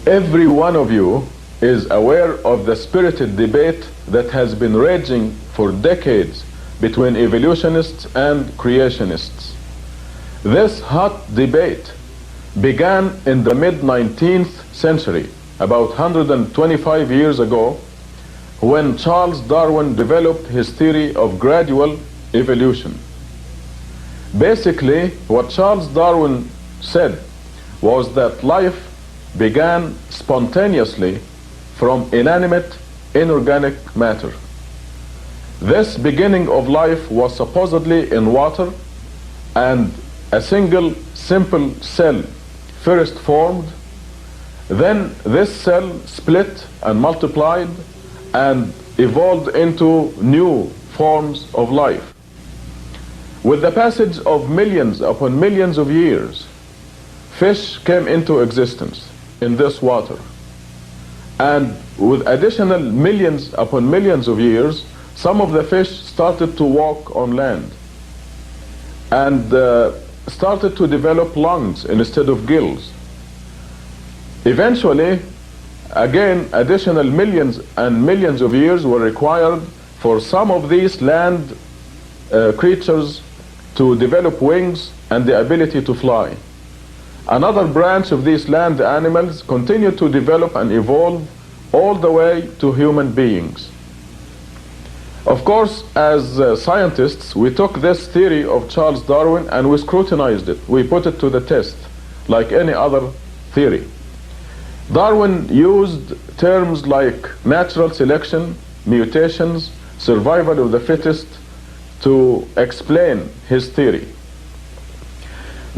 Every one of you is aware of the spirited debate that has been raging for decades between evolutionists and creationists. This hot debate began in the mid-19th century, about 125 years ago, when Charles Darwin developed his theory of gradual evolution. Basically, what Charles Darwin said was that life began spontaneously from inanimate, inorganic matter. This beginning of life was supposedly in water, and a single simple cell first formed. Then this cell split and multiplied and evolved into new forms of life. With the passage of millions upon millions of years, fish came into existence in this water. And with additional millions upon millions of years, some of the fish started to walk on land and started to develop lungs instead of gills. Eventually, again, additional millions and millions of years were required for some of these land creatures to develop wings and the ability to fly. Another branch of these land animals continued to develop and evolve all the way to human beings. Of course, as scientists, we took this theory of Charles Darwin and we scrutinized it. We put it to the test, like any other theory. Darwin used terms like natural selection, mutations, survival of the fittest to explain his theory.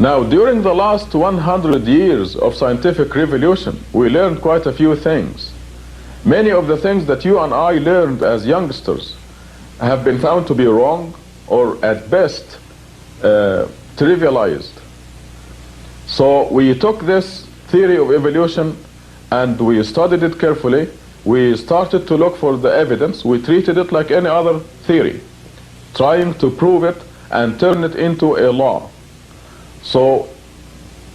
Now, during the last 100 years of scientific revolution, we learned quite a few things. Many of the things that you and I learned as youngsters have been found to be wrong, or at best trivialized. So we took this theory of evolution and we studied it carefully. We started to look for the evidence. We treated it like any other theory, trying to prove it and turn it into a law. So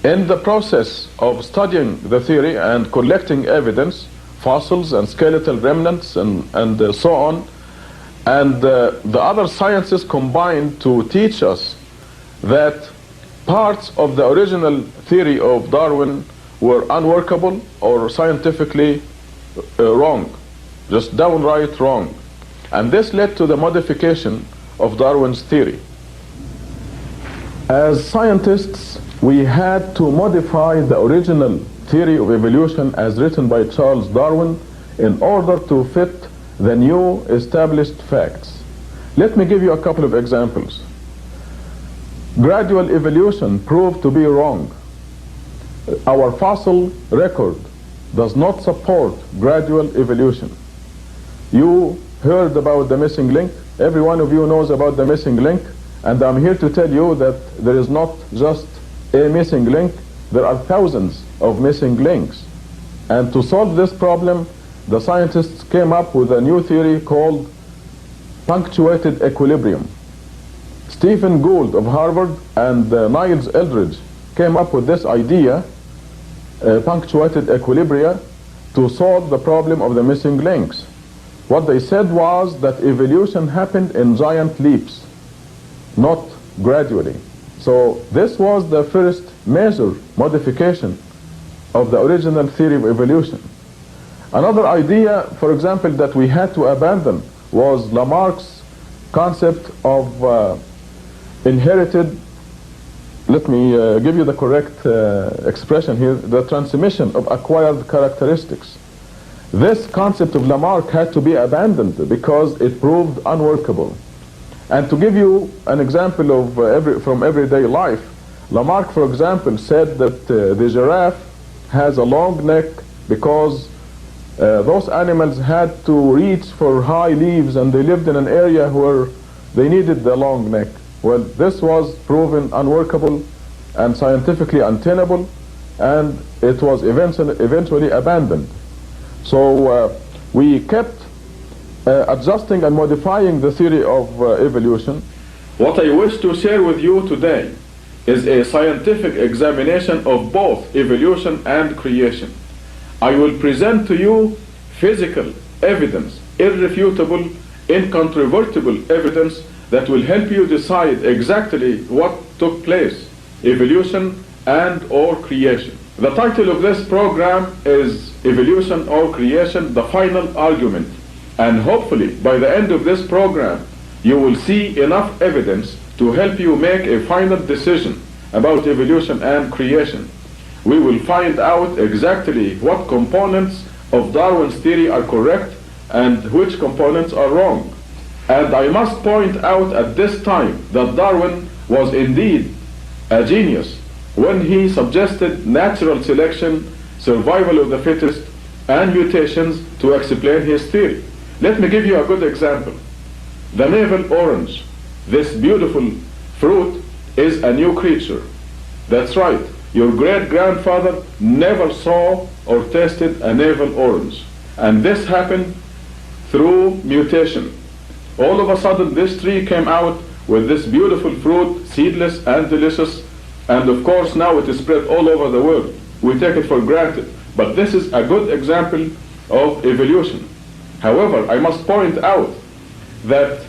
in the process of studying the theory and collecting evidence, fossils and skeletal remnants and so on, and the other sciences combined to teach us that parts of the original theory of Darwin were unworkable or scientifically wrong, just downright wrong. And this led to the modification of Darwin's theory. As scientists, we had to modify the original theory of evolution as written by Charles Darwin in order to fit the new established facts. Let me give you a couple of examples. Gradual evolution proved to be wrong. Our fossil record does not support gradual evolution. You heard about the missing link. Every one of you knows about the missing link. And I'm here to tell you that there is not just a missing link, there are thousands of missing links. And to solve this problem, the scientists came up with a new theory called punctuated equilibrium. Stephen Gould of Harvard and Niles Eldredge came up with this idea, punctuated equilibria, to solve the problem of the missing links. What they said was that evolution happened in giant leaps, not gradually. So this was the first major modification of the original theory of evolution. Another idea, for example, that we had to abandon was Lamarck's concept of inherited, let me give you the correct expression here, the transmission of acquired characteristics. This concept of Lamarck had to be abandoned because it proved unworkable. And to give you an example of from everyday life, Lamarck, for example, said that the giraffe has a long neck because those animals had to reach for high leaves and they lived in an area where they needed the long neck. Well, this was proven unworkable and scientifically untenable, and it was eventually abandoned. So we kept adjusting and modifying the theory of evolution. What I wish to share with you today is a scientific examination of both evolution and creation. I will present to you physical evidence, irrefutable, incontrovertible evidence that will help you decide exactly what took place, evolution and or creation. The title of this program is Evolution or Creation, the Final Argument. And hopefully by the end of this program you will see enough evidence to help you make a final decision about evolution and creation. We will find out exactly what components of Darwin's theory are correct and which components are wrong. And I must point out at this time that Darwin was indeed a genius when he suggested natural selection, survival of the fittest, and mutations to explain his theory. Let me give you a good example. The navel orange, this beautiful fruit, is a new creature. That's right. Your great-grandfather never saw or tasted a navel orange. And this happened through mutation. All of a sudden this tree came out with this beautiful fruit, seedless and delicious, and of course now it is spread all over the world. We take it for granted. But this is a good example of evolution. However, I must point out that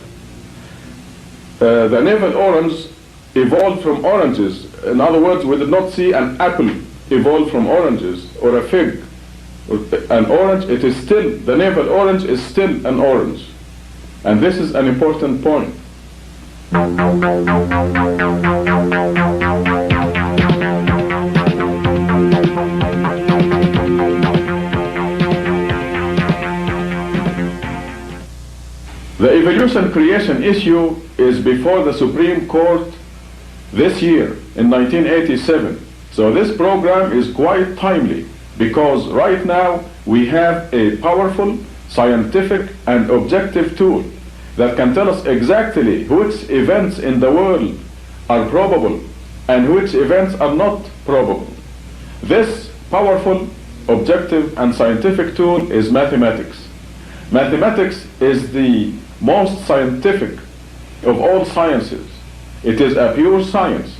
the navel orange evolved from oranges. In other words, we did not see an apple evolve from oranges or a fig. An orange, it is still, the navel orange is still an orange. And this is an important point. The evolution creation issue is before the Supreme Court this year in 1987. So this program is quite timely because right now we have a powerful scientific and objective tool that can tell us exactly which events in the world are probable and which events are not probable. This powerful, objective, and scientific tool is mathematics. Mathematics is the most scientific of all sciences. It is a pure science.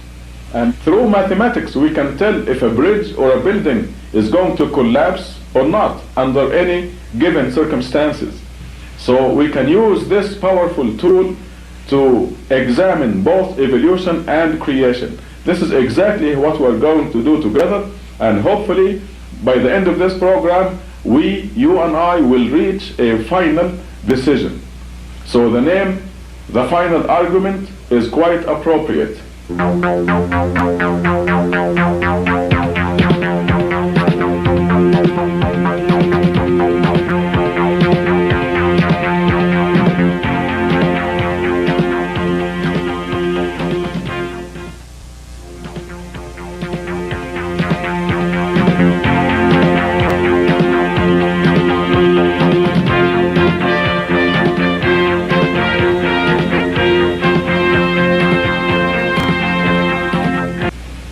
And through mathematics we can tell if a bridge or a building is going to collapse or not under any given circumstances. So we can use this powerful tool to examine both evolution and creation. This is exactly what we're going to do together, and hopefully by the end of this program you and I will reach a final decision. So the name, The Final Argument, is quite appropriate.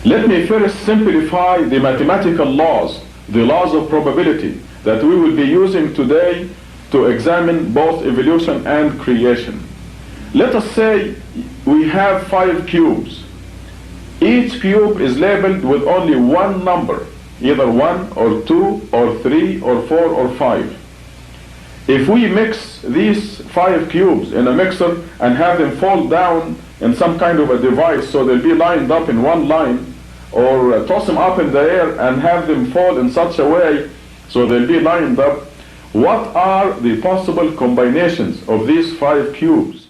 Let me first simplify the mathematical laws, the laws of probability, that we will be using today to examine both evolution and creation. Let us say we have 5 cubes. Each cube is labeled with only one number, either 1 or 2 or 3 or 4 or 5. If we mix these 5 cubes in a mixer and have them fall down in some kind of a device so they'll be lined up in one line, or toss them up in the air and have them fall in such a way so they'll be lined up, what are the possible combinations of these 5 cubes?